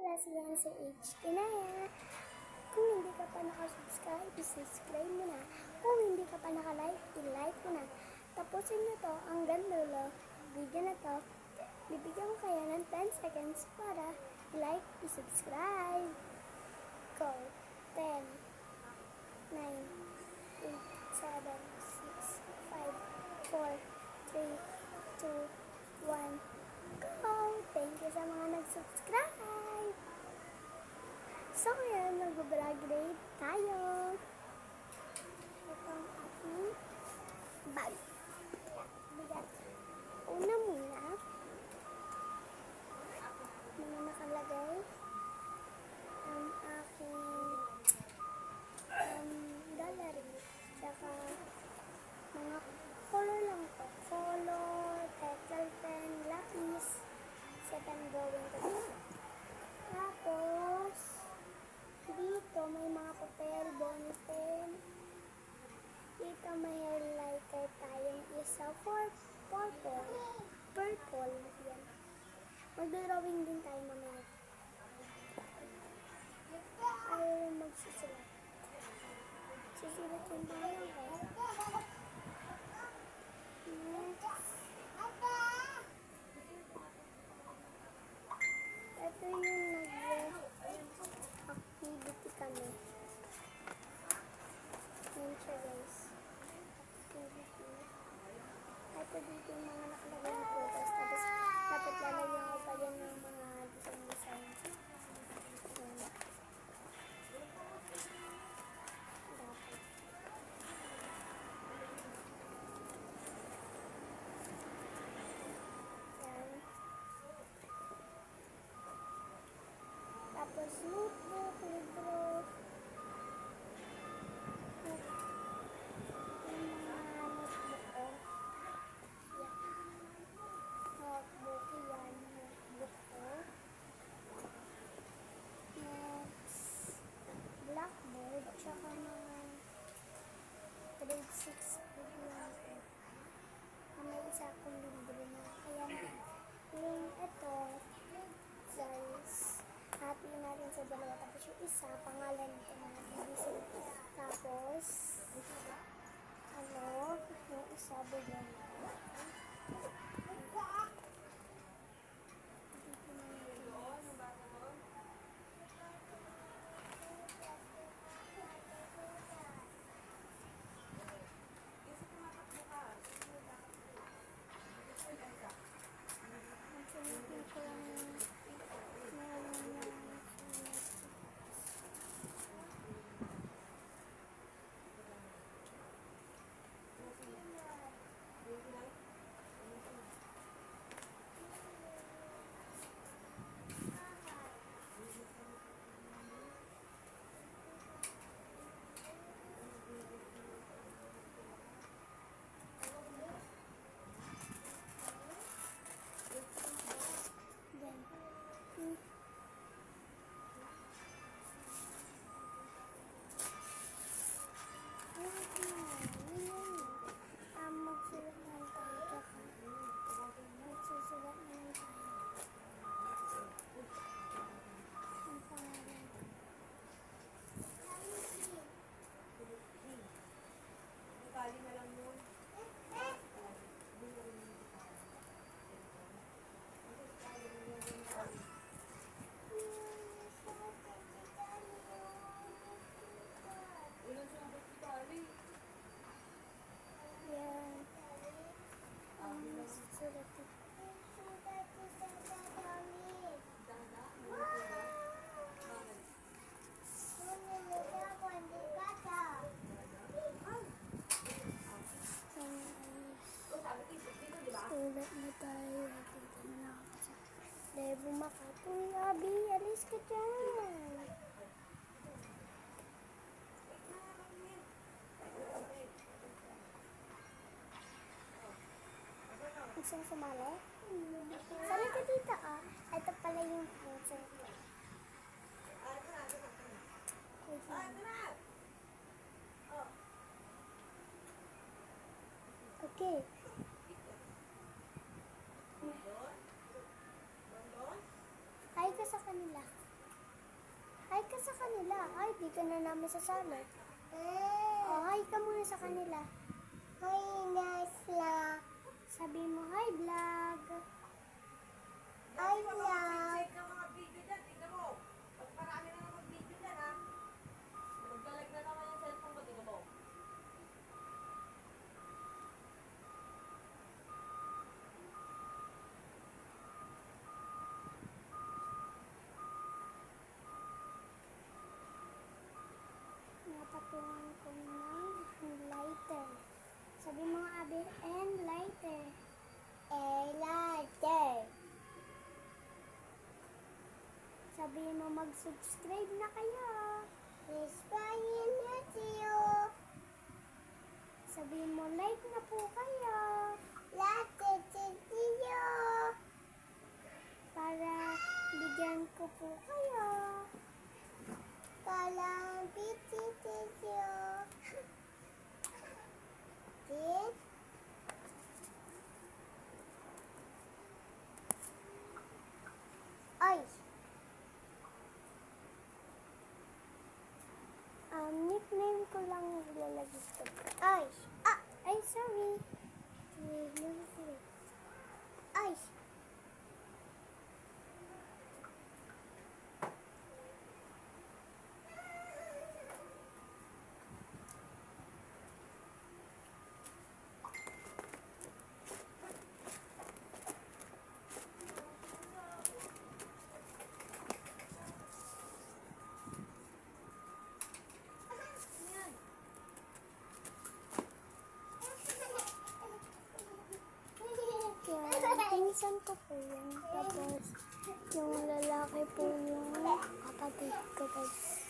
pala si Yan sa HT na yan. Kung hindi ka pa nakasubscribe, subscribe mo na. Kung hindi ka pa nakalike, i-like mo na. Tapusin nyo to hanggang dulo. Video na to, bibigyan ko kayo ng 10 seconds para i-like, i-subscribe. Go. 10, 9, 8, 7, 6, 5, 4, 3, 2, 1. Go! Thank you sa mga nag-subscribe! So, ngayon, mag-vlog grade tayo. Ito ang aking bag. Bigat. Una muna, mga nakalagay ang aking gallery. Tsaka, mga color lang to. Color, pencil pen, lapis, set and drawing ko. Tapos, dito may mga papel, bone pen. Dito may highlighter tayong isa for purple. Yan. Mag-drawing din tayo mamaya. Ayaw magsusulat. Susulat yung pangalan ko. Next. Ito yung activity kami. Yan siya guys. Activity. Ito dito yung mga nakalagay na photos. Tapos dapat lalagyan ko pa yan ng mga design. Yan. Dapat. Yan. Tapos notebook, libro. Yung mga notebook ko. Yan. Notebook yan. Notebook ko. Next. Blackboard. Tsaka mga grade 6 book lang ko. May isa akong libro na. Kaya yung ito, guys, happy natin sa dalawa. Tapos yung isa, pangalan ito na BBC. Tapos, yung isa, bigyan. Magsulat na tayo. Magsusulat na tayo. Ang pangalan. Kali na lang yun. Ilan siya ang kali? Yan. Ang magsusulat na. Sulat na tayo. Dito na ako kasi. Dahil bumakatoy, Abi. Alis ka dyan. Gusto mo sumali? Sali ka dito, ah. Ito pala yung answer ko. Wait lang. Okay. Hi ka sa kanila. Hi ka sa kanila. Ay, di ka na namin sasali. Oh, hi ka muna sa kanila. Hi, Nasla. Sabi mo, hi, vlog. Hi, vlog. Check ng mga video dyan, tingnan mo. Pag marami na naman video dyan, ha? Magdalag na naman yung cellphone mo, tingnan mo. Napatungan ko ng lighter. Sabi mo, Abi, and lighter. Lighter. Sabi mo, mag-subscribe na kayo. Subscribe na kayo. Sabi mo, like na po kayo. Like kayo. Para bigyan ko po kayo. Para bigyan kayo. Dit. Ay. Nickname ko lang lalagay ko. Ay. Ay, sorry. Ay. Kaya, pinsan ko po yun. Tapos, yung lalaki po yung kapatid ko, guys.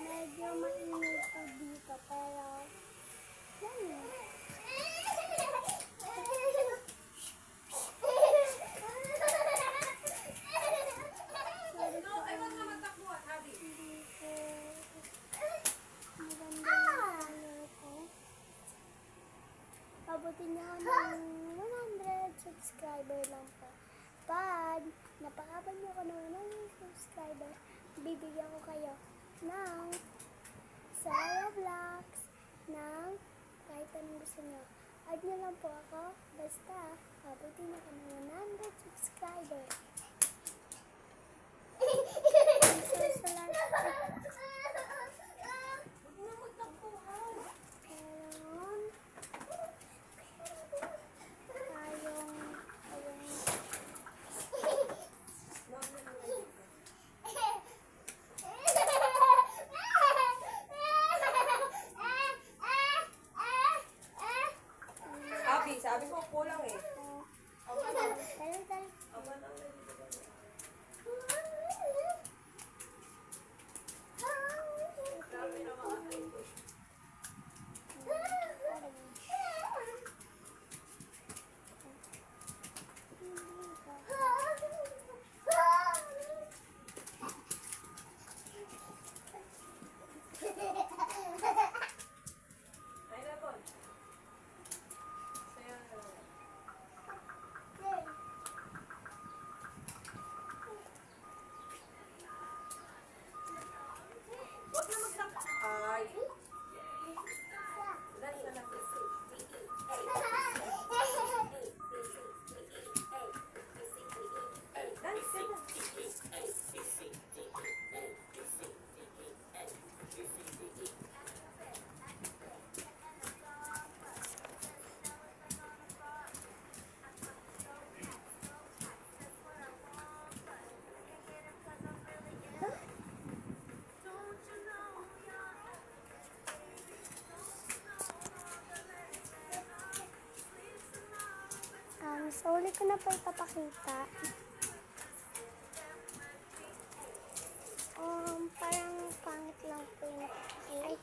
Medyo mainit po dito, pero yan. No, ay, wag naman takbuhan, Abi. Hindi ko maganda yung color ko. Pabutin niyo ako ng 100 subscriber lang po. Pag napakabal niyo ako ng 100 subscriber, bibigyan ko kayo ng Sarah Vlogs ng kahit anong gusto niyo. Add niyo lang po ako, basta pabutin niyo ako ng 100 subscriber. Huwag na magtakbuhan. Meron tayong Huwag na naman. Abi, sabi ko kulang eh. Aba na. Aba na. Sabi na mga kayo. Ay na, Bon. Sayo na lang. Huwag na magtakbuhan. Ay. Dali na lang. Dali ka na. Sa uli ko na po ipapakita. Parang pangit lang po yung ay.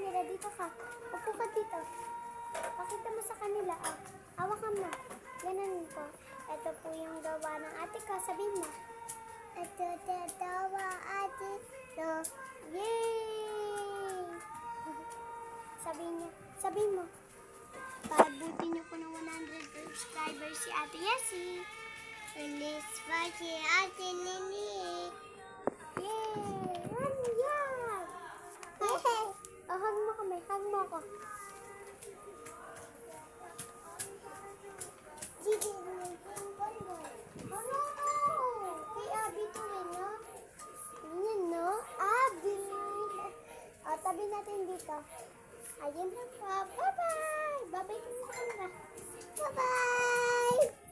camera. Dito ka. Upo ka dito. Pakita mo sa kanila. Ah. Hawakan mo. Ganon ko. Ito po yung gawa ng ate ko. Sabihin mo. Ito gawa ate ko. Yay! Sabihin niya. Sabihin mo. Pabutin niyo po ng 100 subscribers si Ate Yessie. Please watch si Ate Nini. Yay! Yan! Yay! Oh, hug mo kami. Hug mo ako. Gigi, ano? Kay Abby to no? Yan, no? Abby! Tabi natin dito. Ayun na po. Bye-bye! Bye-bye ka sa kanila. Bye-bye!